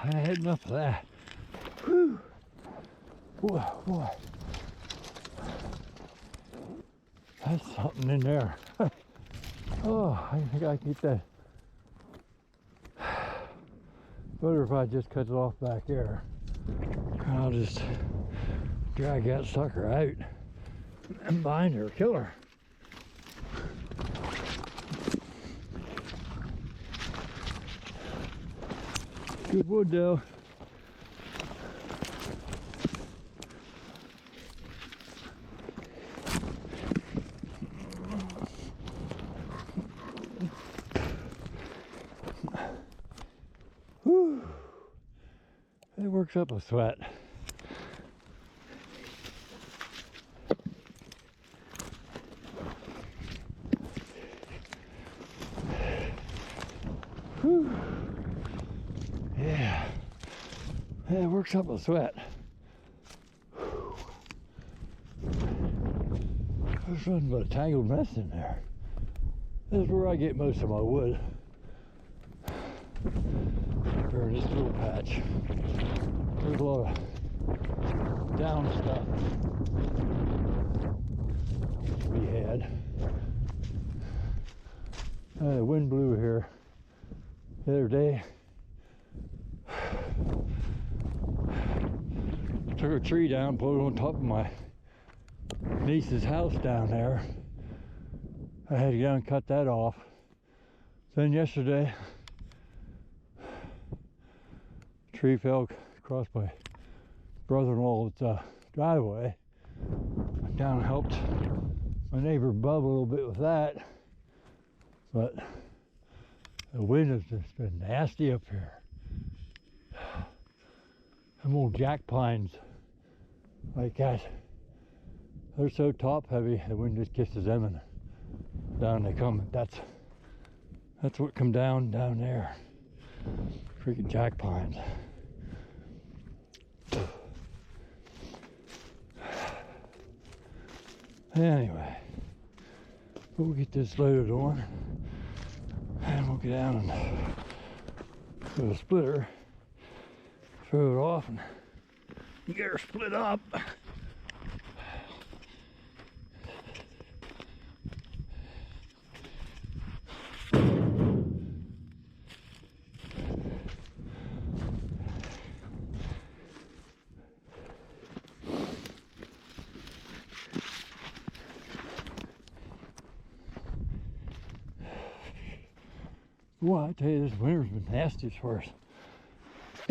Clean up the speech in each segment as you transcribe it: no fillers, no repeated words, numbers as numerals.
I had enough of that. Whew. Boy. That's something in there. Oh, I think I can get that. Better if I just cut it off back there. I'll just drag that sucker out and bind her, kill her. Good wood though. Whew. It works up a sweat. Whew. Yeah, it works up a sweat. There's nothing but a tangled mess in there. This is where I get most of my wood. Or this little patch. There's a lot of down stuff we had. The wind blew here the other day. Took a tree down, put it on top of my niece's house down there. I had to go and cut that off. Then yesterday, a tree fell across my brother-in-law's driveway. Went down and helped my neighbor Bub a little bit with that. But the wind has just been nasty up here. Them old jack pines like that, they're so top heavy, the wind just kisses them and down they come. That's what come down there. Freaking jack pines. Anyway, we'll get this loaded on and we'll get down and put a splitter, throw it off and get her split up. Well, I tell you, this winter's been nasty as far as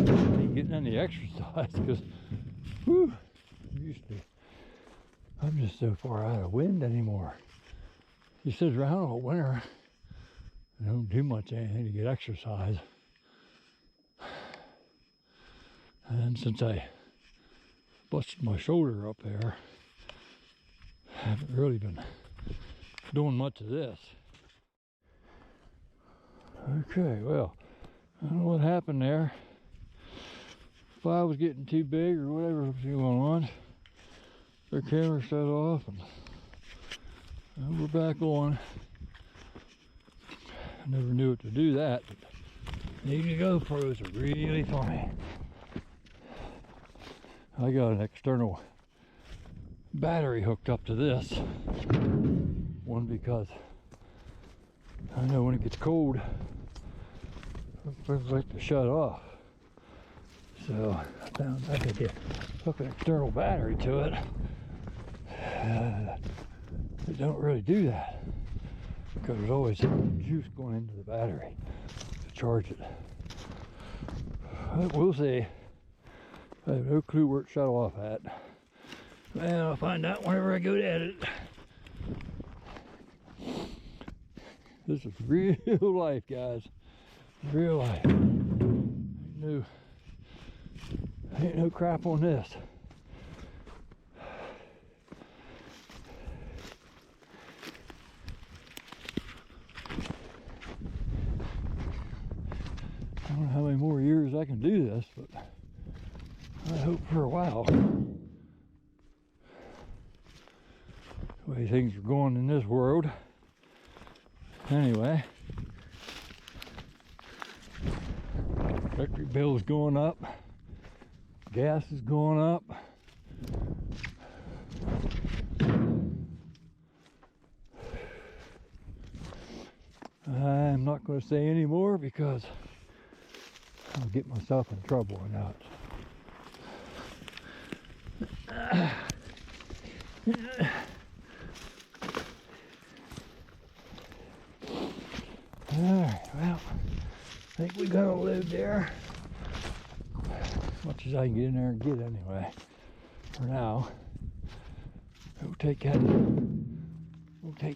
ain't getting any exercise because, whew, used to. I'm just so far out of wind anymore. He says around all winter, I don't do much anything to get exercise. And since I busted my shoulder up there, I haven't really been doing much of this. Okay, well, I don't know what happened there. If I was getting too big or whatever was going on, the camera shut off and we're back on. I never knew it to do that, but these GoPros are really funny. I got an external battery hooked up to this one because I know when it gets cold, it like to shut off. So I found I could hook an external battery to it. It don't really do that because there's always juice going into the battery to charge it. But we'll see. I have no clue where it shut off at. Man, I'll find out whenever I go to edit. This is real life, guys. Real life. Ain't no crap on this. I don't know how many more years I can do this, but I hope for a while. The way things are going in this world. Anyway, electric bill is going up, gas is going up. I'm not going to say any more because I'll get myself in trouble or not. Alright, well, I think we got a load there. As much as I can get in there and get anyway. For now. We'll take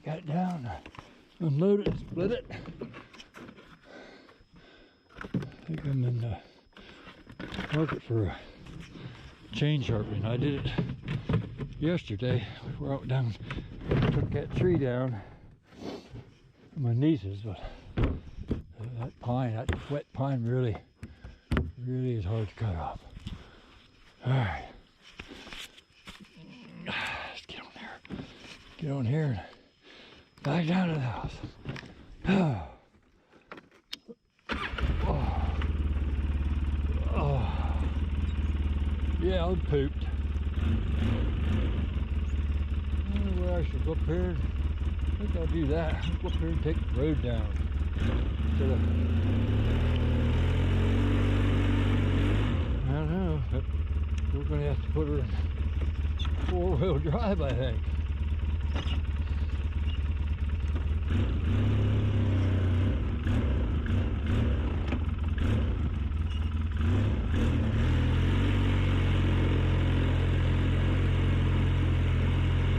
that down, unload it, split it. I think I'm in the market for a chain sharpening. I did it yesterday. We were out down, took that tree down. My nieces, but that pine, that wet pine really is hard to cut off. Alright. Let's get on there. Get on here and back down to the house. Yeah, I'm pooped. I don't know where I should go up here. I think I'll do that. I'll go up here and take the road down. Instead of, I don't know. We're going to have to put her in four-wheel drive, I think.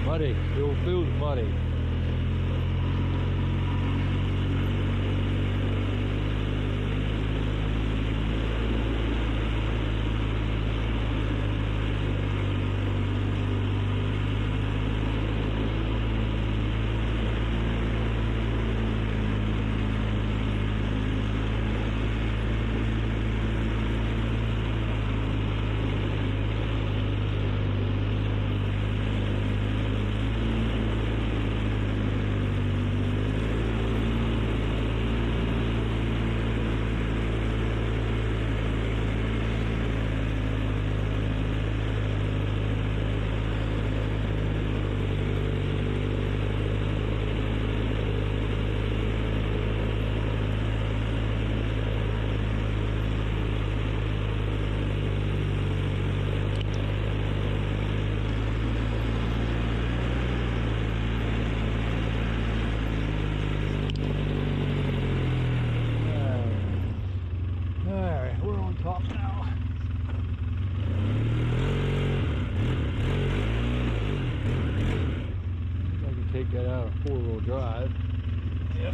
Muddy. The old field's muddy. out on 4-wheel drive. Yep.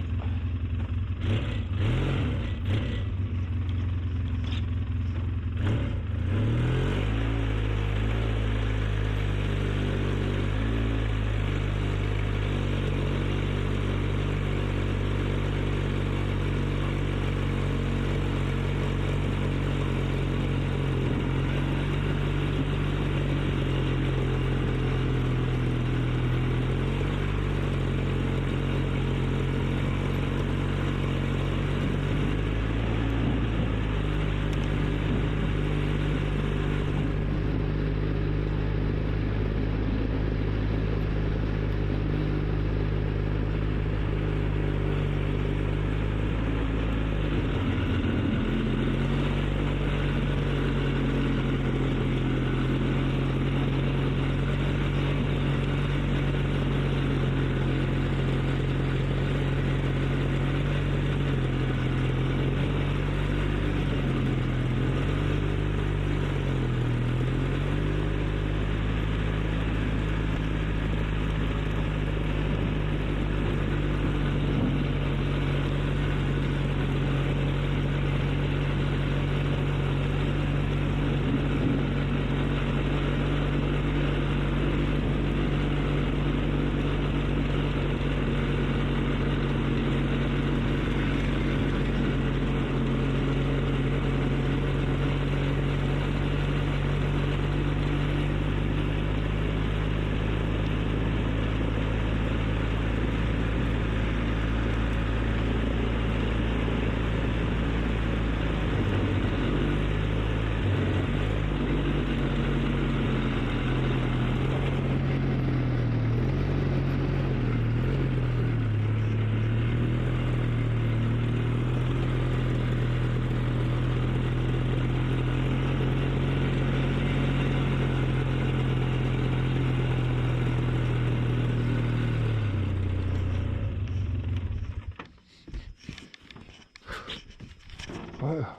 Wow,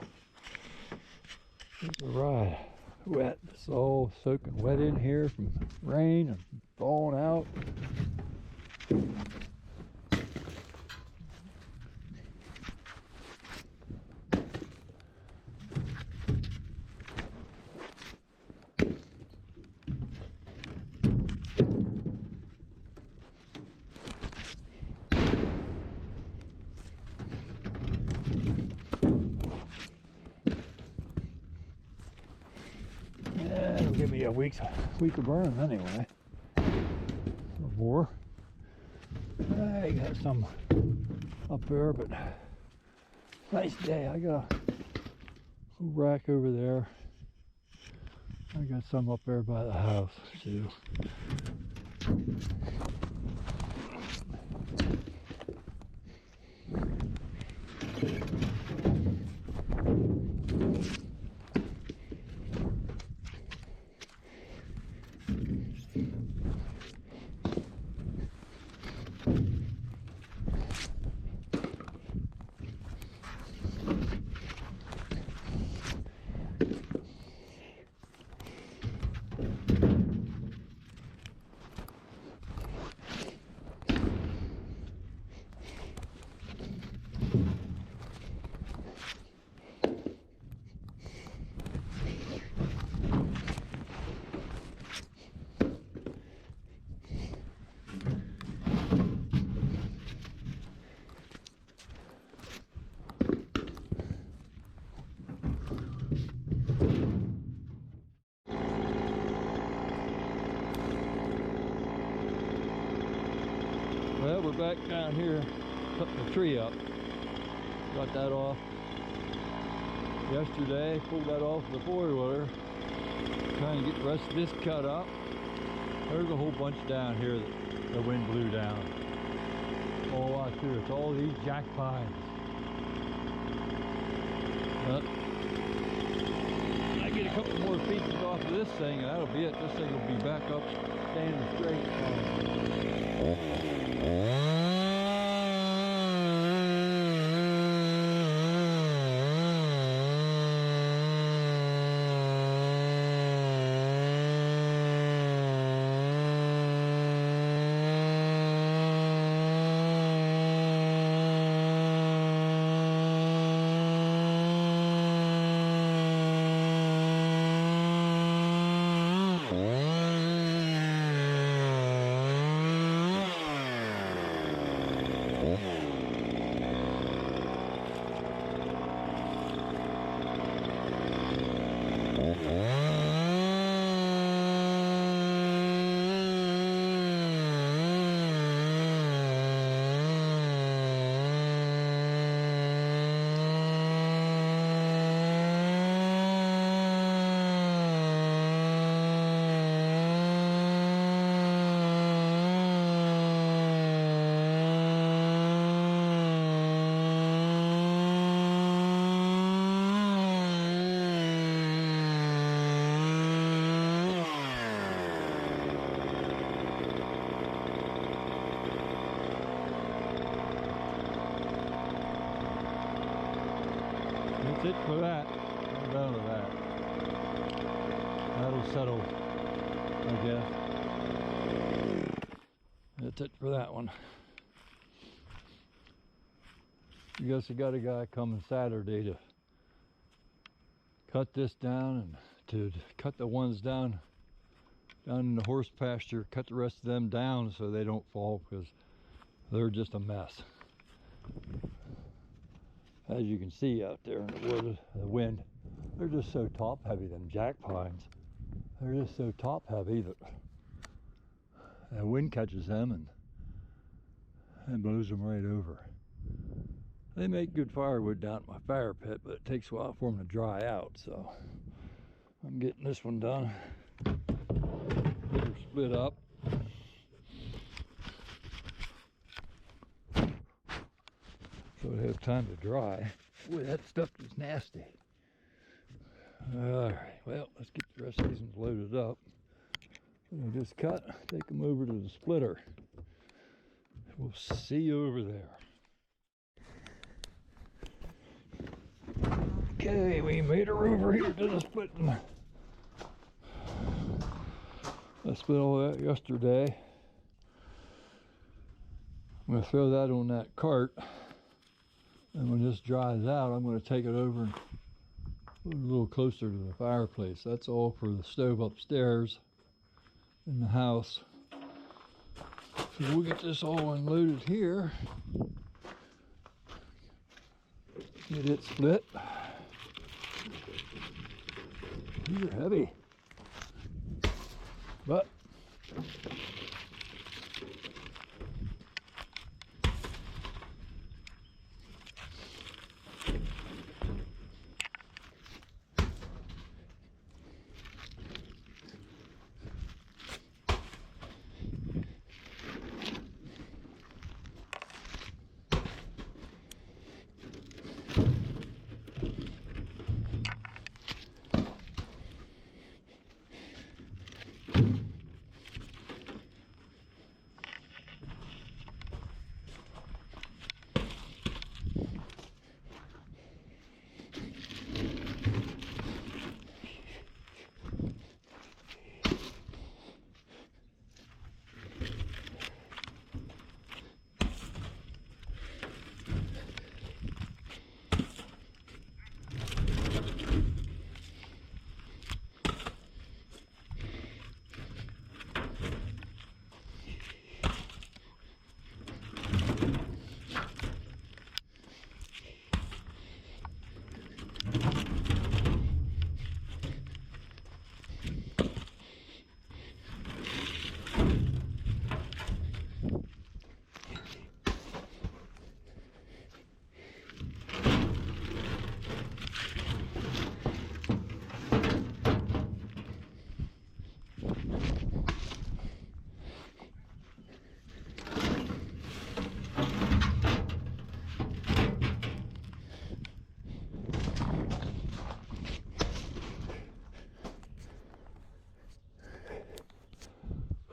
it's a ride. Wet. It's all soaking wet in here from rain and thawing out. Yeah, it'll give me a week of burn anyway. Or more. I got some up there, but nice day. I got a rack over there. I got some up there by the house too. Well, we're back down here putting the tree up. Got that off yesterday, pulled that off the four-wheeler. Trying to get the rest of this cut up. There's a whole bunch down here that the wind blew down. All out here, it's all these jack pines. But I get a couple more pieces off of this thing and that'll be it. This thing will be back up standing straight. it for that. I'm done with that. That'll settle, I guess. That's it for that one. I guess I got a guy coming Saturday to cut this down and to cut the ones down in the horse pasture, cut the rest of them down so they don't fall because they're just a mess. As you can see out there in the wood, the wind, they're just so top heavy, them jack pines. They're just so top heavy that the wind catches them and blows them right over. They make good firewood down at my fire pit, but it takes a while for them to dry out, so I'm getting this one done. Get her split up. So they have time to dry. Boy, that stuff is nasty. Alright, well, let's get the rest of these ones loaded up. So I just cut, take them over to the splitter. We'll see you over there. Okay, we made her over here to the splitting. I split all that yesterday. I'm going to throw that on that cart. And when this dries out, I'm going to take it over and put it a little closer to the fireplace. That's all for the stove upstairs in the house. So we'll get this all unloaded here. Get it split. These are heavy, but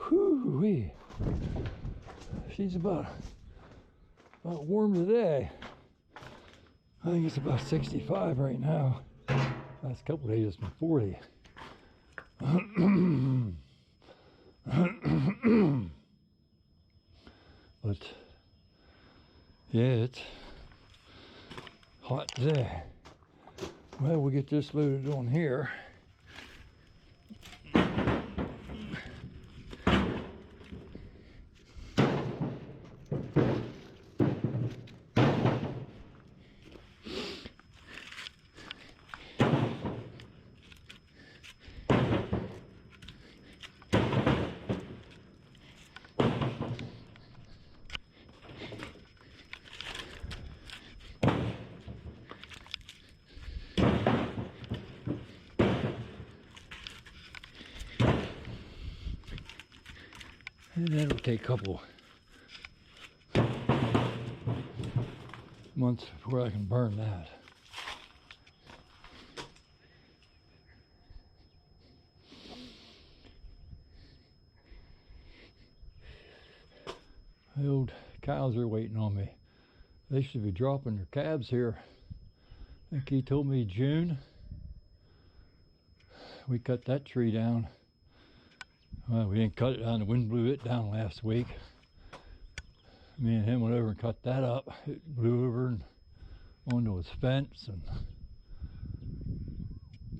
whew-wee. She's about warm today. I think it's about 65 right now. Last couple of days it's been 40. But yeah, it's hot today. Well, we'll get this loaded on here. And that'll take a couple months before I can burn that. The old cows are waiting on me. They should be dropping their calves here I think he told me June. We cut that tree down. Well, we didn't cut it down. The wind blew it down last week. Me and him went over and cut that up. It blew over and onto his fence and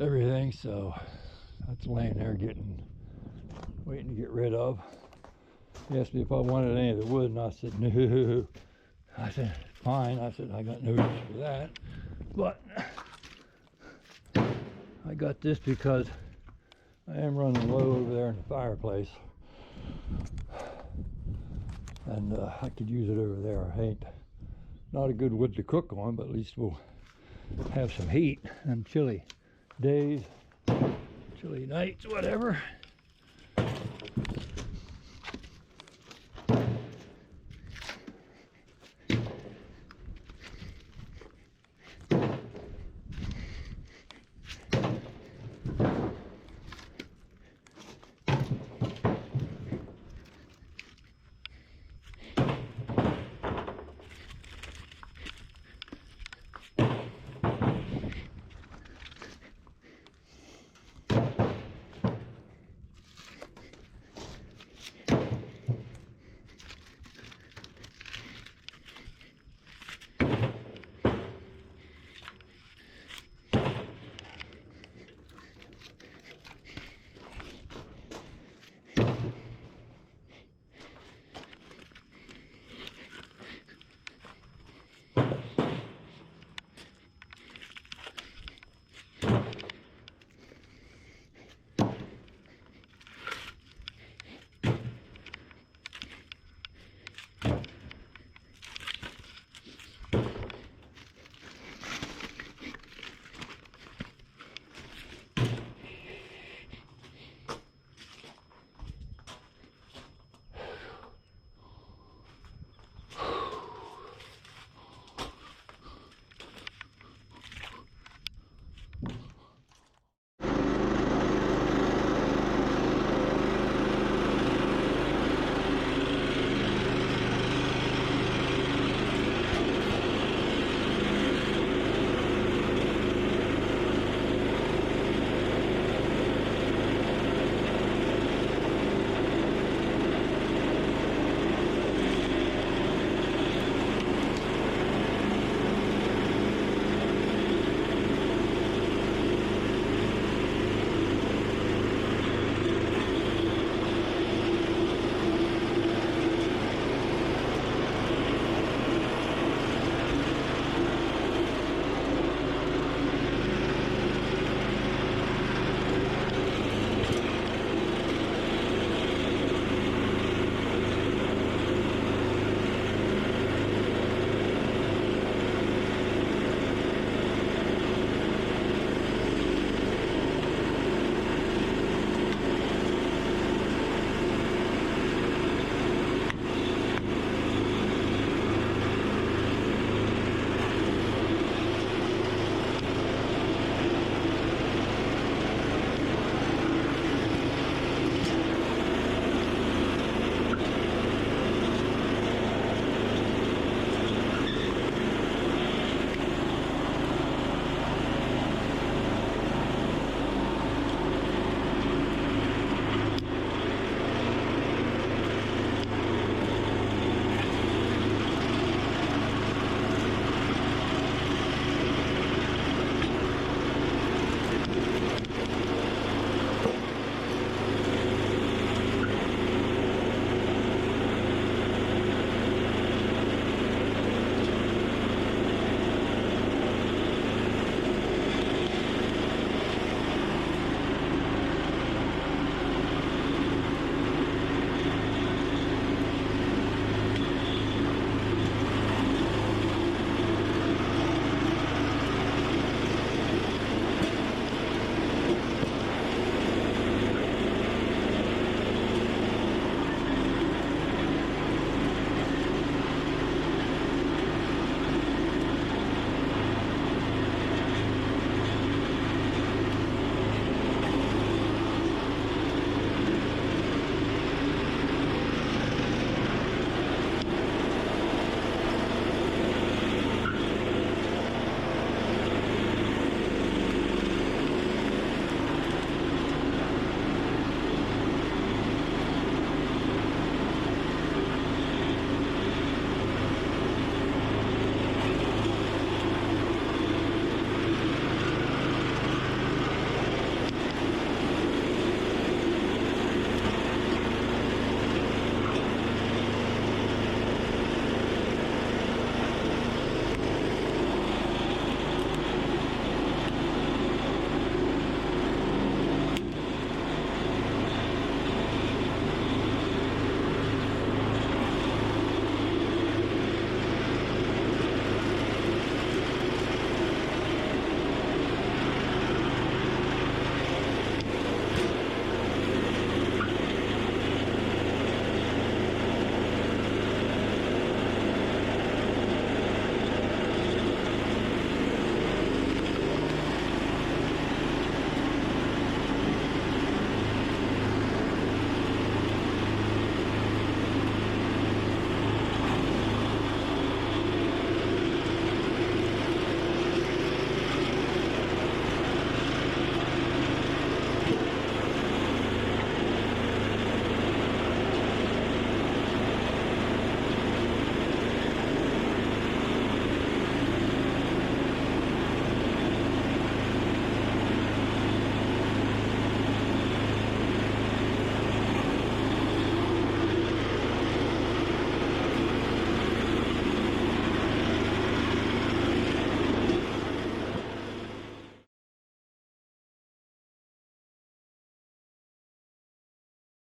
everything. So that's laying there waiting to get rid of. He asked me if I wanted any of the wood, and I said no. I said fine. I said I got no use for that. But I got this because I am running low over there in the fireplace, and I could use it over there. I ain't not a good wood to cook on, but at least we'll have some heat and chilly days, chilly nights, whatever.